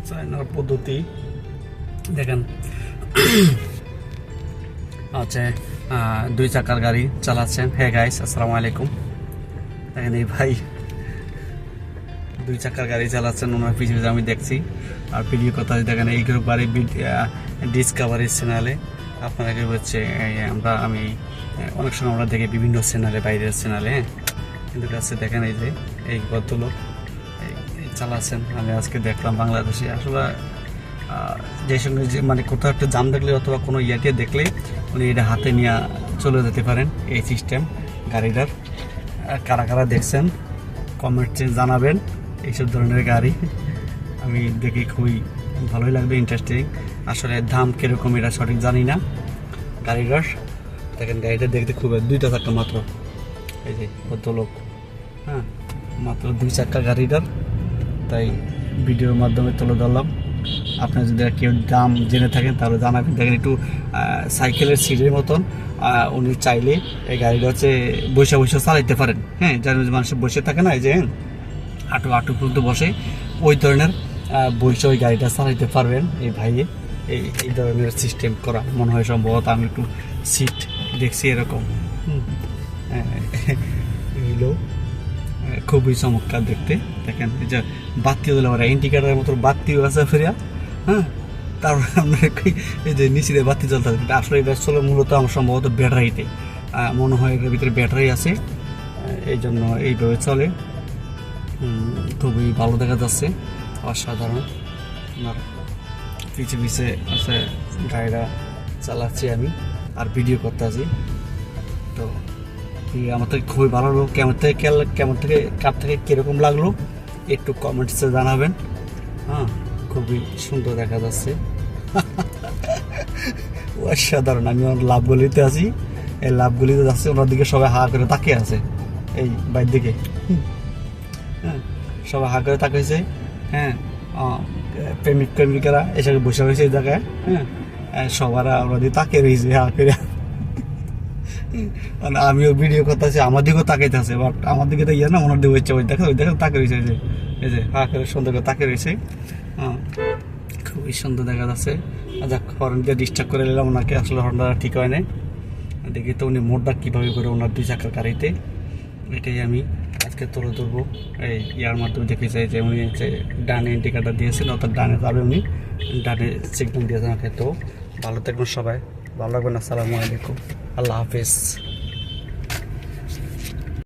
চায়নার পদ্ধতি দেখেন। আচ্ছা, 2 চাকার গাড়ি চালাচ্ছেন। হ্যাঁ গাইস, আসসালামু আলাইকুম। দেখেন এই ভাই 2 চাকার গাড়ি চালাচ্ছেন, ওনার পিছিয়ে আমি দেখছি। আর ভিডিও কথা দেখেন এই গ্রুপ বাড়ি ডিসকাভারি চ্যানেলে আপনারা হচ্ছে আমি অনেক সময় আমরা দেখি বিভিন্ন চ্যানেলে, বাইরের চ্যানেলে। হ্যাঁ, কিন্তু কাছে দেখেন এই যে এই ভদ্রলোক চালাচ্ছেন। আমি আজকে দেখলাম বাংলাদেশে আসলে যে সঙ্গে যে মানে কোথাও একটা জাম দেখলে অথবা কোনো ইয়াটিয়ে দেখলে উনি এটা হাতে নিয়ে চলে যেতে পারেন। এই সিস্টেম গাড়িটার কারা কারা দেখছেন কমেন্টে জানাবেন। এইসব ধরনের গাড়ি আমি দেখি খুবই ভালোই লাগবে, ইন্টারেস্টিং। আসলে দাম কীরকম এটা সঠিক জানি না গাড়িটার। দেখেন গাড়িটা দেখতে খুব 2টা চাকা মাত্র। এই যে ভদ্রলোক, হ্যাঁ, মাত্র 2 চাকা গাড়িটার, তাই ভিডিওর মাধ্যমে তুলে ধরলাম। আপনারা যদি কেউ দাম জেনে থাকেন তাহলে জানাবেন। দেখেন একটু সাইকেলের সিটের মতন উনি চাইলে এই গাড়িটা হচ্ছে বসে বসে চালাইতে পারেন। হ্যাঁ, যার মানুষ বসে থাকে না, এই যে হাঁটু পর্যন্ত বসে, ওই ধরনের বসে ওই গাড়িটা চালাইতে পারবেন এই ভাইয়ে। এই ধরনের সিস্টেম করা মনে হয় সম্ভবত। আমি একটু সিট দেখছি এরকম। এইগুলো খুবই চমৎকার দেখতে। দেখেন এই যে বাতিও দিলে আমরা ইন্ডিকেটারের মতো বাতিও আছে ফিরিয়া। হ্যাঁ, তারপরে আমরা এই যে নিচে বাতি জ্বলতে হবে। আসলে এটা চলে মূলত আমার সম্ভবত ব্যাটারিতে, মনে হয় এটার ভিতরে ব্যাটারি আছে, এই জন্য এইভাবে চলে। খুবই ভালো দেখা যাচ্ছে, অসাধারণ। আমার পিছিয়ে আছে গাড়িটা চালাচ্ছি আমি আর ভিডিও করতে আছি। তো আমার থেকে খুবই ভালো লাগলো। কার থেকে কীরকম লাগলো একটু কমেন্টসে জানাবেন। হ্যাঁ, খুবই সুন্দর দেখা যাচ্ছে, অসাধারণ। আমি আমার লাভগুলিতে আছি, এই লাভগুলিতে যাচ্ছে, ওনার দিকে সবাই হা করে তাকিয়ে আছে, এই বাইর দিকে। হ্যাঁ, সবাই হা করে তাকিয়েছে। হ্যাঁ, প্রেমিকারা এসে বসে রয়েছে এই জায়গায়। হ্যাঁ, সবার আমরা দিয়ে তাকিয়ে রয়েছে হা করে। মানে আমিও ভিডিও করতেছি, আমার দিকেও তাকাইতে আছে, বাট আমার দিকে তো ইয়ে না, ওনার দিকে হচ্ছে। ওই দেখো তাকে রয়েছে, এই যে হা করে সুন্দর করে তাকে রয়েছে। হ্যাঁ, খুবই সুন্দর দেখা যাচ্ছে। আচ্ছা, হর্ন দিয়ে ডিস্টার্ব করে নিলাম ওনাকে, আসলে হর্নটা ঠিক হয় না। দেখি তো উনি মোটটা কীভাবে করে ওনার 2 চাকার গাড়িতে, এটাই আমি আজকে তুলে ধরবো। এই ইয়ার মাধ্যমে দেখে চাই যে উনি হচ্ছে ডানে ইন্ডিকেটার দিয়েছেন, অর্থাৎ ডানে যাবে, উনি ডানে সিগন্যাল দিয়েছেন। তো ভালো থাকবেন সবাই, ভালো লাগবেন। আসসালামু আলাইকুম, আল্লাহ হাফিজ।